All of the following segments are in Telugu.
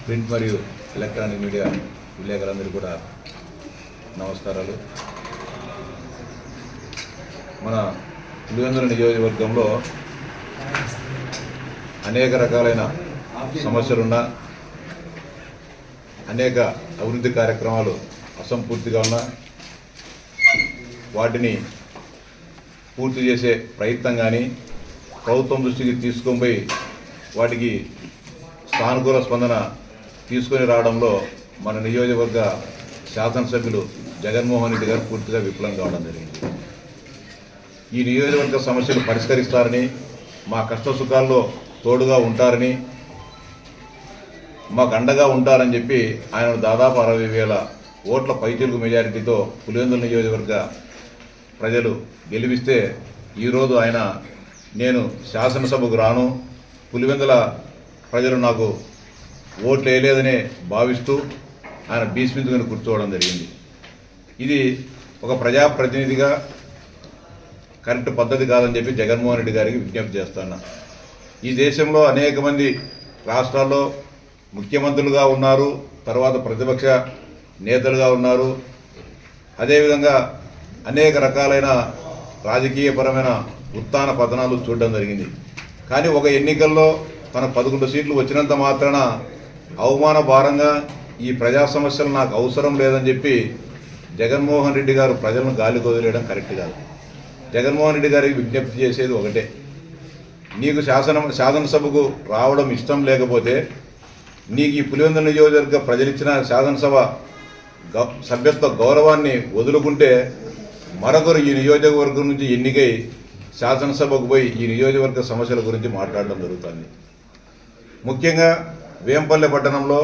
ప్రింట్ మరియు ఎలక్ట్రానిక్ మీడియా విలేకరులందరూ కూడా నమస్కారాలు. మన పులివెందుల నియోజకవర్గంలో అనేక రకాలైన సమస్యలున్నా, అనేక అభివృద్ధి కార్యక్రమాలు అసంపూర్తిగా ఉన్నా వాటిని పూర్తి చేసే ప్రయత్నం కానీ ప్రభుత్వం దృష్టికి తీసుకొని పోయి వాటికి సానుకూల స్పందన తీసుకొని రావడంలో మన నియోజకవర్గ శాసనసభ్యులు జగన్మోహన్ రెడ్డి గారు పూర్తిగా విఫలం కావడం జరిగింది. ఈ నియోజకవర్గ సమస్యలు పరిష్కరిస్తారని, మా కష్ట సుఖాల్లో తోడుగా ఉంటారని, మాకు అండగా ఉంటారని చెప్పి ఆయన దాదాపు 60,000 ఓట్ల పైచిలుకు మెజారిటీతో పులివెందుల నియోజకవర్గ ప్రజలు గెలిపిస్తే ఈరోజు ఆయన నేను శాసనసభకు రాను, పులివెందుల ప్రజలు నాకు ఓట్లు వేయలేదని భావిస్తూ ఆయన భీష్మించుకొని కూర్చోవడం జరిగింది. ఇది ఒక ప్రజాప్రతినిధిగా కరెక్ట్ పద్ధతి కాదని చెప్పి జగన్మోహన్ రెడ్డి గారికి విజ్ఞప్తి చేస్తున్నా. ఈ దేశంలో అనేక మంది రాష్ట్రాల్లో ముఖ్యమంత్రులుగా ఉన్నారు, తర్వాత ప్రతిపక్ష నేతలుగా ఉన్నారు, అదేవిధంగా అనేక రకాలైన రాజకీయపరమైన ఉత్థాన పతనాలు చూడడం జరిగింది. కానీ ఒక ఎన్నికల్లో తన 11 సీట్లు వచ్చినంత మాత్రాన అవమాన భారంగా ఈ ప్రజా సమస్యలు నాకు అవసరం లేదని చెప్పి జగన్మోహన్ రెడ్డి గారు ప్రజలను గాలి వదిలేయడం కరెక్ట్ కాదు. జగన్మోహన్ రెడ్డి గారికి విజ్ఞప్తి చేసేది ఒకటే, నీకు శాసనసభకు రావడం ఇష్టం లేకపోతే నీకు ఈ పులివెందుల నియోజకవర్గ ప్రజలిచ్చిన శాసనసభ సభ్యత్వ గౌరవాన్ని వదులుకుంటే మరొకరు ఈ నియోజకవర్గం నుంచి ఎన్నికై శాసనసభకు పోయి ఈ నియోజకవర్గ సమస్యల గురించి మాట్లాడడం జరుగుతుంది. ముఖ్యంగా వేంపల్లె పట్టణంలో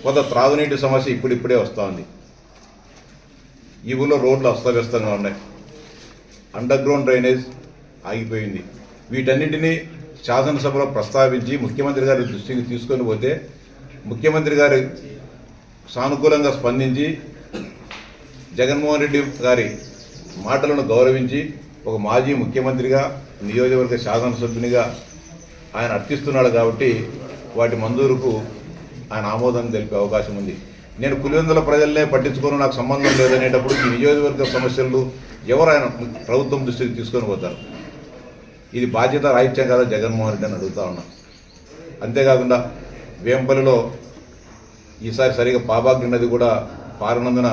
కొంత త్రాగునీటి సమస్య ఇప్పుడిప్పుడే వస్తుంది. ఈ ఊళ్ళో రోడ్లు అస్తవ్యస్తంగా ఉన్నాయి, అండర్ గ్రౌండ్ డ్రైనేజ్ ఆగిపోయింది. వీటన్నింటినీ శాసనసభలో ప్రస్తావించి ముఖ్యమంత్రి గారి దృష్టికి తీసుకొని పోతే ముఖ్యమంత్రి గారి సానుకూలంగా స్పందించి జగన్మోహన్ రెడ్డి గారి మాటలను గౌరవించి ఒక మాజీ ముఖ్యమంత్రిగా నియోజకవర్గ శాసనసభ్యునిగా ఆయన అర్థిస్తున్నాడు కాబట్టి వాటి మంజూరుకు ఆయన ఆమోదం తెలిపే అవకాశం ఉంది. నేను పులివెందుల ప్రజలనే పట్టించుకొని నాకు సంబంధం లేదనేటప్పుడు ఈ నియోజకవర్గ సమస్యలు ఎవరు ఆయన ప్రభుత్వం దృష్టికి తీసుకొని పోతారు? ఇది బాధ్యత రాహిత్యం కదా జగన్మోహన్ రెడ్డి అని అడుగుతా ఉన్నా. అంతేకాకుండా వేంపల్లిలో ఈసారి సరిగా పాబాగ్ని నది కూడా పారనందున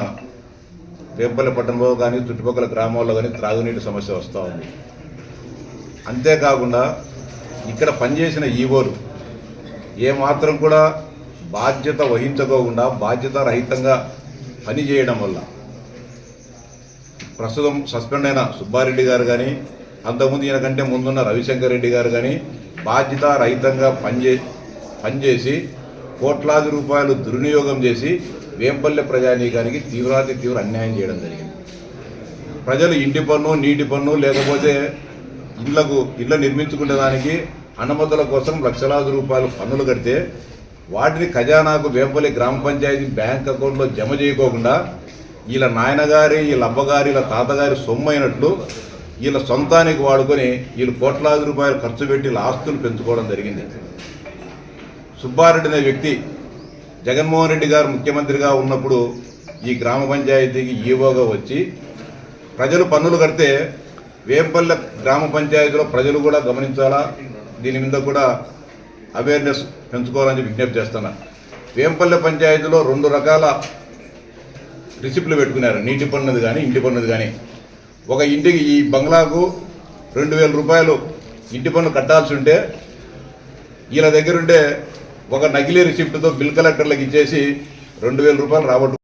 వేంపల్లి పట్టణంలో కానీ చుట్టుపక్కల గ్రామాల్లో కానీ త్రాగునీటి సమస్య వస్తూ ఉంది. అంతేకాకుండా ఇక్కడ పనిచేసిన ఈవోలు ఏమాత్రం కూడా బాధ్యత వహించుకోకుండా బాధ్యత రహితంగా పనిచేయడం వల్ల ప్రస్తుతం సస్పెండ్ అయిన సుబ్బారెడ్డి గారు కానీ అంతకుముందు ఈయనకంటే ముందున్న రవిశంకర్ రెడ్డి గారు కానీ బాధ్యత రహితంగా పనిచేసి కోట్లాది రూపాయలు దుర్వినియోగం చేసి వేంపల్లె ప్రజానీకానికి తీవ్రాతి తీవ్ర అన్యాయం చేయడం జరిగింది. ప్రజలు ఇంటి పన్ను, నీటి పన్ను, లేకపోతే ఇళ్ళ నిర్మించుకునే దానికి అనుమతుల కోసం లక్షలాది రూపాయలు పన్నులు కడితే వాటిని ఖజానాకు వేంపల్లి గ్రామ పంచాయతీ బ్యాంక్ అకౌంట్లో జమ చేయకోకుండా వీళ్ళ నాయనగారి, వీళ్ళ అబ్బగారి, వీళ్ళ తాతగారి సొమ్ము అయినట్లు వీళ్ళ సొంతానికి వాడుకొని వీళ్ళు కోట్లాది రూపాయలు ఖర్చు పెట్టి వీళ్ళ ఆస్తులు పెంచుకోవడం జరిగింది. సుబ్బారెడ్డి అనే వ్యక్తి జగన్మోహన్ రెడ్డి గారు ముఖ్యమంత్రిగా ఉన్నప్పుడు ఈ గ్రామ పంచాయతీకి ఈవోగా వచ్చి ప్రజలు పన్నులు కడితే వేంపల్లె గ్రామ పంచాయతీలో ప్రజలు కూడా గమనించాలా, దీని మీద కూడా అవేర్నెస్ పెంచుకోవాలని విజ్ఞప్తి చేస్తున్నా. వేంపల్లె పంచాయతీలో 2 రకాల రిసిప్ట్లు పెట్టుకున్నారు, నీటి పన్నుది కానీ ఇంటి పన్నుది కానీ. ఒక ఇంటికి ఈ బంగ్లాకు 2,000 రూపాయలు ఇంటి పన్ను కట్టాల్సి ఉంటే వీళ్ళ దగ్గరుంటే ఒక నకిలీ రిసిప్ట్తో బిల్ కలెక్టర్లకు ఇచ్చేసి 2,000 రూపాయలు రాబట్టు